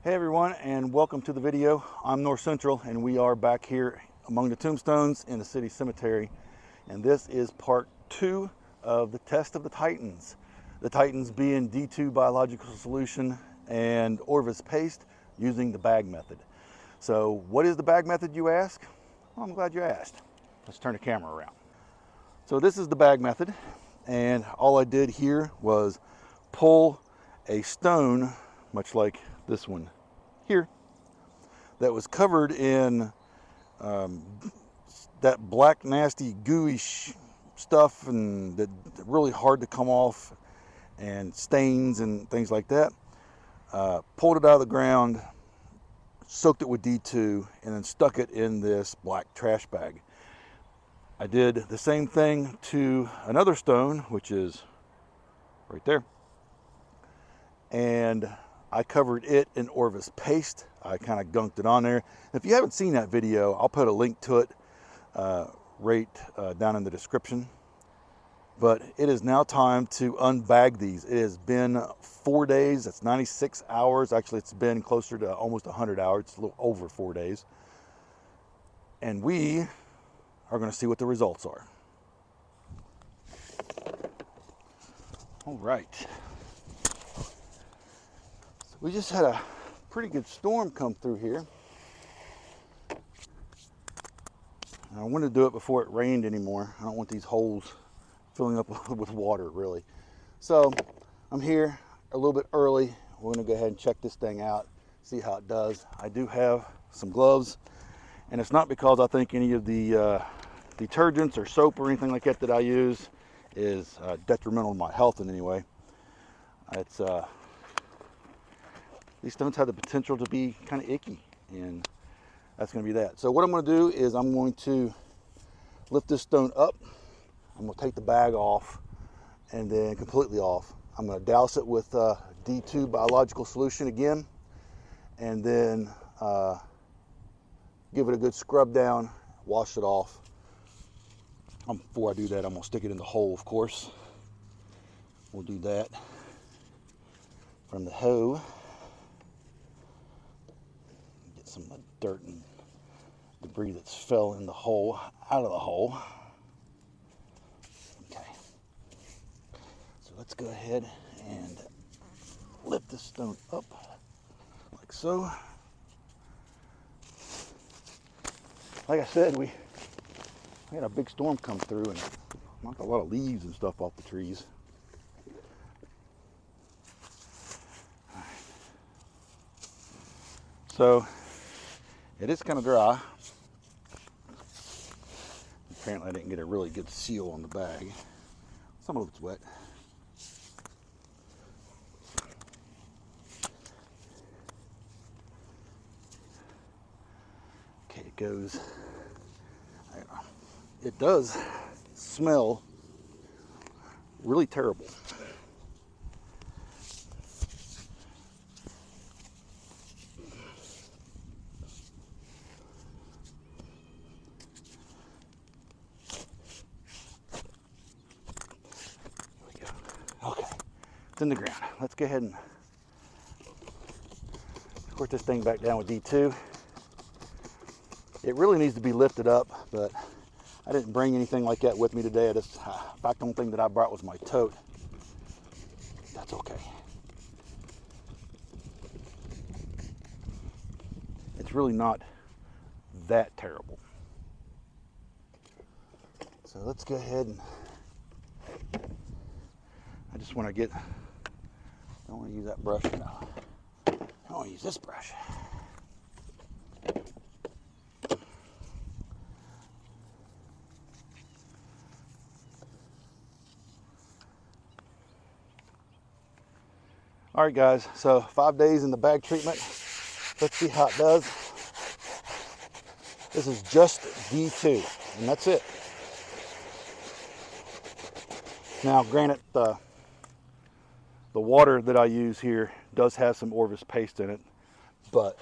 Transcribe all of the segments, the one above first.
Hey everyone, and welcome to the video. I'm North Central, and we are back here among the tombstones in the city cemetery. And this is part 2 of the test of the Titans. The Titans being D2 biological solution and Orvus paste using the bag method. So what is the bag method, you ask? Well, I'm glad you asked. Let's turn the camera around. So this is the bag method, and all I did here was pull a stone, much like this one here, that was covered in that black, nasty, gooey stuff, and that really hard to come off, and stains and things like that. Pulled it out of the ground, soaked it with D2, and then stuck it in this black trash bag. I did the same thing to another stone, which is right there, and I covered it in Orvus paste. I kind of gunked it on there. If you haven't seen that video, I'll put a link to it right down in the description. But it is now time to unbag these. It has been 4 days. That's 96 hours. Actually, it's been closer to almost 100 hours. It's a little over 4 days. And we are going to see what the results are. All right. We just had a pretty good storm come through here. I wanted to do it before it rained anymore. I don't want these holes filling up with water, really. So I'm here a little bit early. We're going to go ahead and check this thing out, see how it does. I do have some gloves, and it's not because I think any of the detergents or soap or anything like that that I use is detrimental to my health in any way. It's these stones have the potential to be kind of icky, and that's going to be that. So what I'm going to do is I'm going to lift this stone up. I'm going to take the bag off, and then completely off. I'm going to douse it with D2 biological solution again, and then give it a good scrub down, wash it off. Before I do that, I'm going to stick it in the hole, of course. We'll do that from the hoe. Some of the dirt and debris that's fell in the hole out of the hole. Okay, so let's go ahead and lift this stone up like so. Like I said, we had a big storm come through and knocked a lot of leaves and stuff off the trees. All right. So it is kind of dry. Apparently I didn't get a really good seal on the bag. Some of it's wet. Okay, it goes. It does smell really terrible. Okay, it's in the ground. Let's go ahead and squirt this thing back down with D2. It really needs to be lifted up, but I didn't bring anything like that with me today. In fact, the only thing that I brought was my tote. That's okay. It's really not that terrible. So let's go ahead and I just want to get, I don't want to use that brush now. I want to use this brush. All right, guys, so 5 days in the bag treatment. Let's see how it does. This is just D2, and that's it. Now, granted, the water that I use here does have some Orvus paste in it, but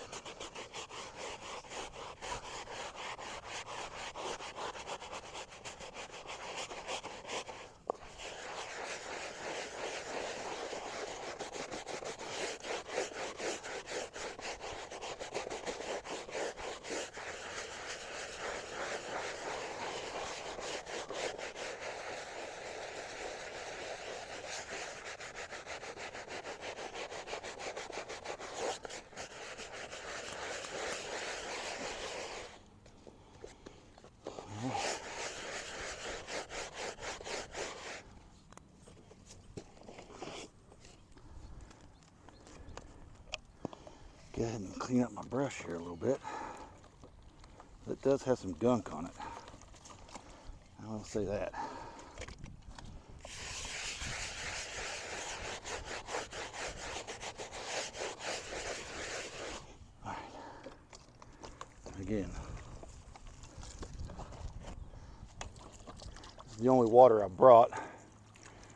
Go ahead and clean up my brush here a little bit. It does have some gunk on it. I will say that. All right. Again, this is the only water I brought.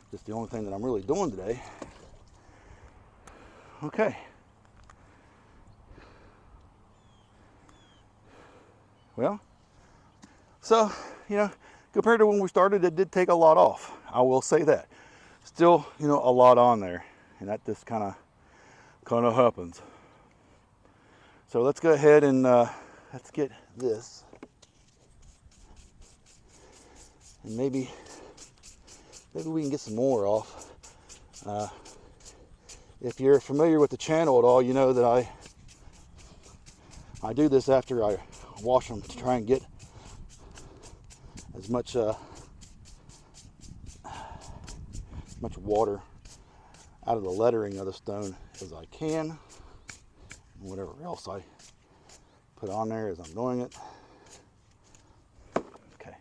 Just the only thing that I'm really doing today. Okay. Well, so, you know, compared to when we started, it did take a lot off. I will say that. Still, you know, a lot on there, and that just kind of happens. So let's go ahead and let's get this, and maybe we can get some more off. If you're familiar with the channel at all, you know that I do this after I wash them to try and get as much water out of the lettering of the stone as I can, and whatever else I put on there as I'm doing it. Okay,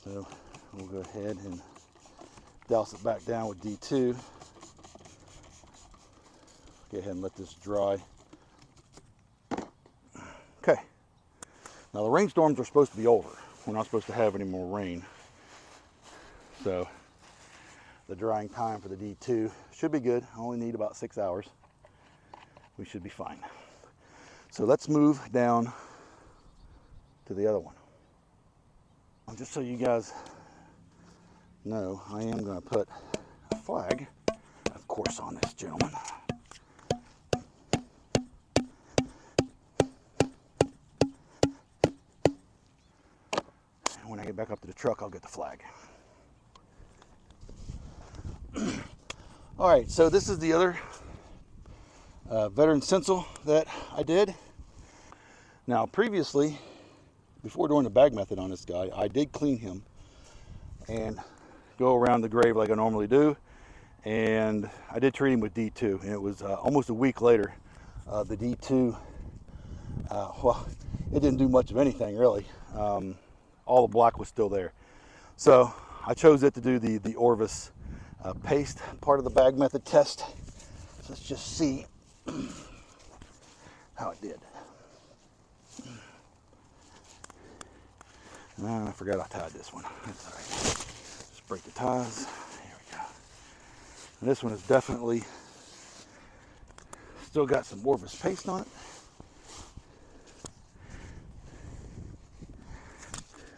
so we'll go ahead and douse it back down with D2. Go ahead and let this dry. Okay, now the rainstorms are supposed to be over. We're not supposed to have any more rain. So the drying time for the D2 should be good. I only need about 6 hours. We should be fine. So let's move down to the other one. And just so you guys know, I am going to put a flag, of course, on this gentleman. And when I get back up to the truck, I'll get the flag. All right, so this is the other veteran stencil that I did. Now, previously, before doing the bag method on this guy, I did clean him and go around the grave like I normally do, and I did treat him with D2, and it was almost a week later. The D2, well, it didn't do much of anything really. All the black was still there, so I chose it to do the Orvus paste part of the bag method test. So let's just see how it did. I forgot I tied this one. That's all right. Just break the ties. Here we go. And this one is definitely still got some Orvus paste on it.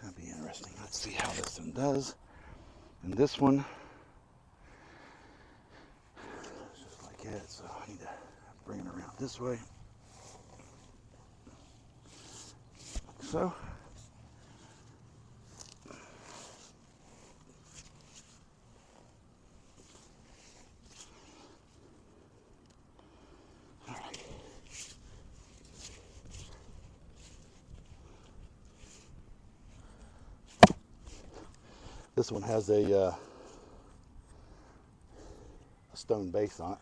That'll be interesting. Let's see how this one does. And this one, just like that. So I need to bring it around this way. Like so. This one has a stone base on it.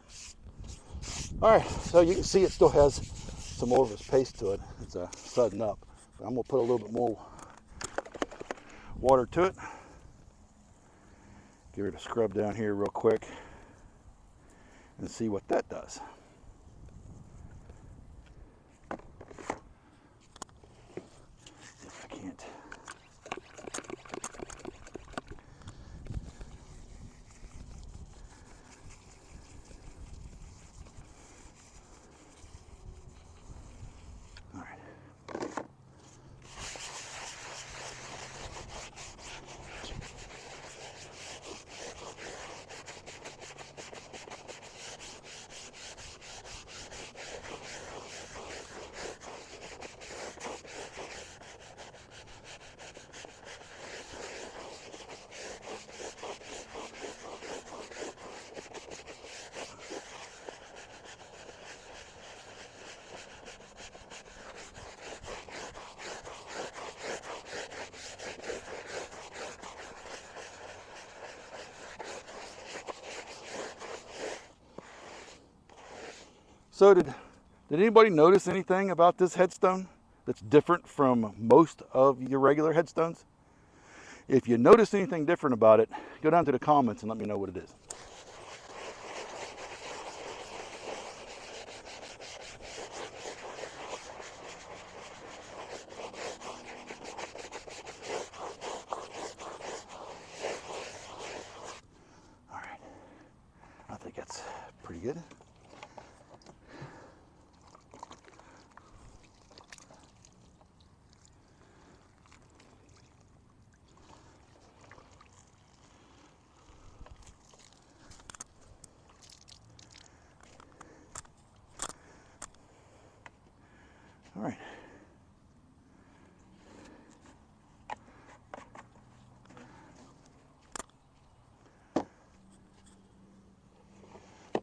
All right, so you can see it still has some Orvus paste to it. It's sudding up. But I'm gonna put a little bit more water to it. Give it a scrub down here real quick and see what that does. If I can't. So did anybody notice anything about this headstone that's different from most of your regular headstones? If you notice anything different about it, go down to the comments and let me know what it is. All right, I think that's pretty good. All right.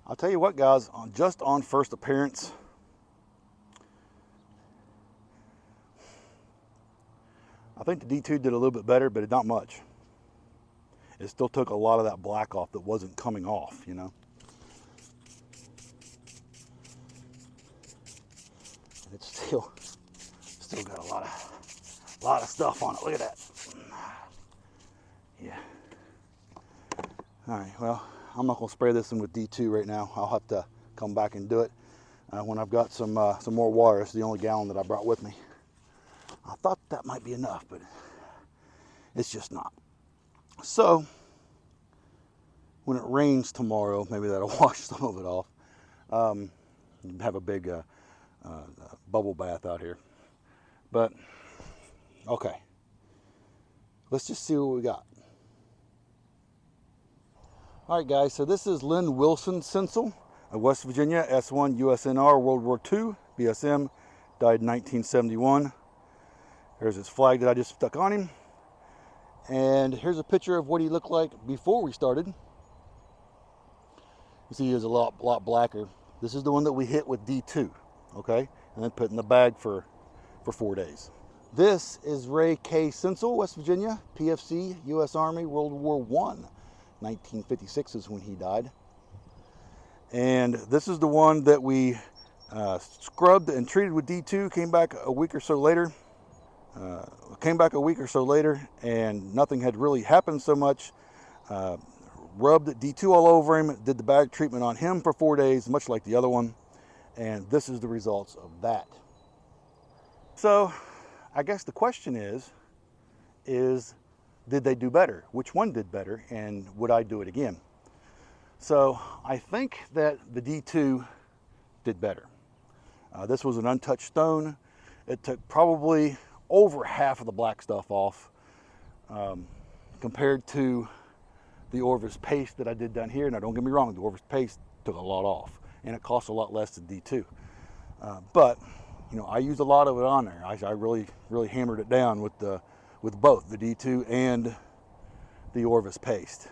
I'll tell you what, guys, just on first appearance, I think the D2 did a little bit better, but not much. It still took a lot of that black off that wasn't coming off, you know. And it's still got a lot of stuff on it. Look at that. Yeah. All right, well, I'm not gonna spray this in with D2 right now. I'll have to come back and do it when I've got some more water. It's the only gallon that I brought with me. I thought that might be enough, but it's just not. So when it rains tomorrow, maybe that'll wash some of it off. Have a big bubble bath out here. But okay, let's just see what we got. All right, guys, so this is Lynn Wilson Sensel of West Virginia, S1 USNR, World War II, BSM, died in 1971. Here's his flag that I just stuck on him. And here's a picture of what he looked like before we started. You see he was a lot blacker. This is the one that we hit with D2, okay? And then put in the bag for 4 days. This is Ray K. Sensel, West Virginia, PFC, U.S. Army, World War I. 1956 is when he died. And this is the one that we scrubbed and treated with D2, came back a week or so later. And nothing had really happened so much. Rubbed D2 all over him, did the bag treatment on him for 4 days, much like the other one. And this is the results of that. So I guess the question is did they do better? Which one did better, and would I do it again? So I think that the D2 did better. This was an untouched stone. It took probably over half of the black stuff off compared to the Orvus paste that I did down here. Now don't get me wrong, the Orvus paste took a lot off, and it cost a lot less than D2. But you know, I used a lot of it on there. I really hammered it down with both the D2 and the Orvus paste.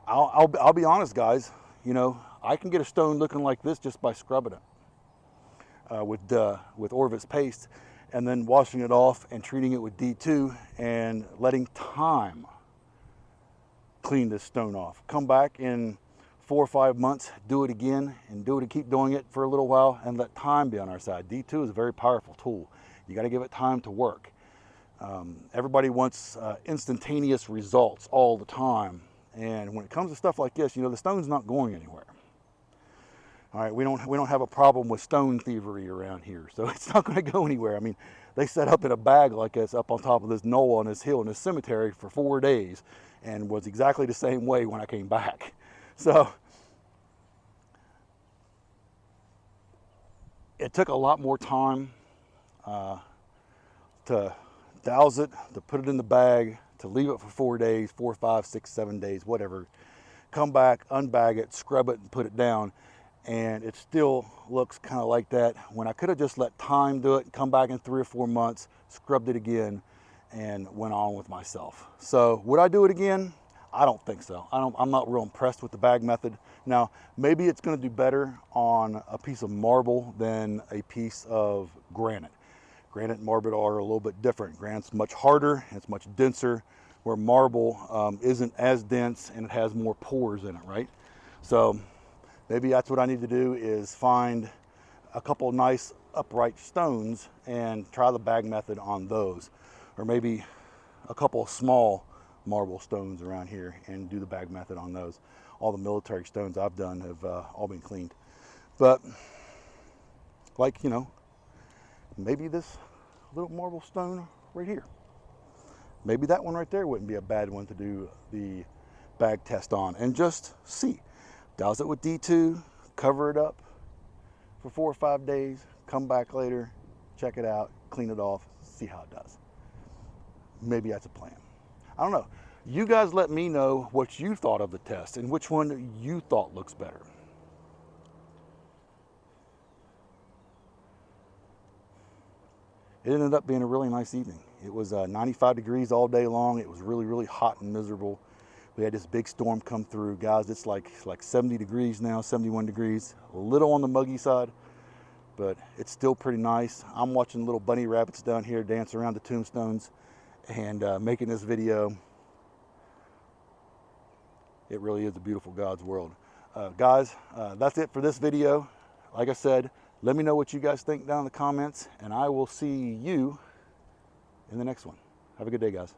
I'll be honest, guys. You know, I can get a stone looking like this just by scrubbing it with Orvus paste, and then washing it off and treating it with D2 and letting time clean this stone off. Come back in 4 or 5 months, do it again, and keep doing it for a little while, and let time be on our side. D2 is a very powerful tool. You got to give it time to work. Everybody wants instantaneous results all the time, and when it comes to stuff like this, you know, the stone's not going anywhere. All right, we don't have a problem with stone thievery around here, so it's not going to go anywhere. I mean, they set up in a bag like this up on top of this knoll on this hill in this cemetery for 4 days, and was exactly the same way when I came back. So it took a lot more time to douse it, to put it in the bag, to leave it for 4 days, 4, 5, 6, 7 days, whatever. Come back, unbag it, scrub it, and put it down. And it still looks kind of like that when I could have just let time do it, come back in 3 or 4 months, scrubbed it again, and went on with myself. So would I do it again? I don't think so. I'm not real impressed with the bag method. Now, maybe it's going to do better on a piece of marble than a piece of granite. Granite and marble are a little bit different. Granite's much harder, and it's much denser, where marble isn't as dense and it has more pores in it, right? So maybe that's what I need to do, is find a couple nice upright stones and try the bag method on those, or maybe a couple small marble stones around here and do the bag method on those. All the military stones I've done have all been cleaned. But like, you know, maybe this little marble stone right here, maybe that one right there wouldn't be a bad one to do the bag test on, and just see. Douse it with D2, cover it up for 4 or 5 days, come back later, check it out, clean it off, see how it does. Maybe that's a plan. I don't know. You guys let me know what you thought of the test and which one you thought looks better. It ended up being a really nice evening. It was 95 degrees all day long. It was really, really hot and miserable. We had this big storm come through. Guys, it's like 70 degrees now, 71 degrees. A little on the muggy side, but it's still pretty nice. I'm watching little bunny rabbits down here dance around the tombstones and making this video. It really is a beautiful God's world. Guys, that's it for this video. Like I said, let me know what you guys think down in the comments, and I will see you in the next one. Have a good day, guys.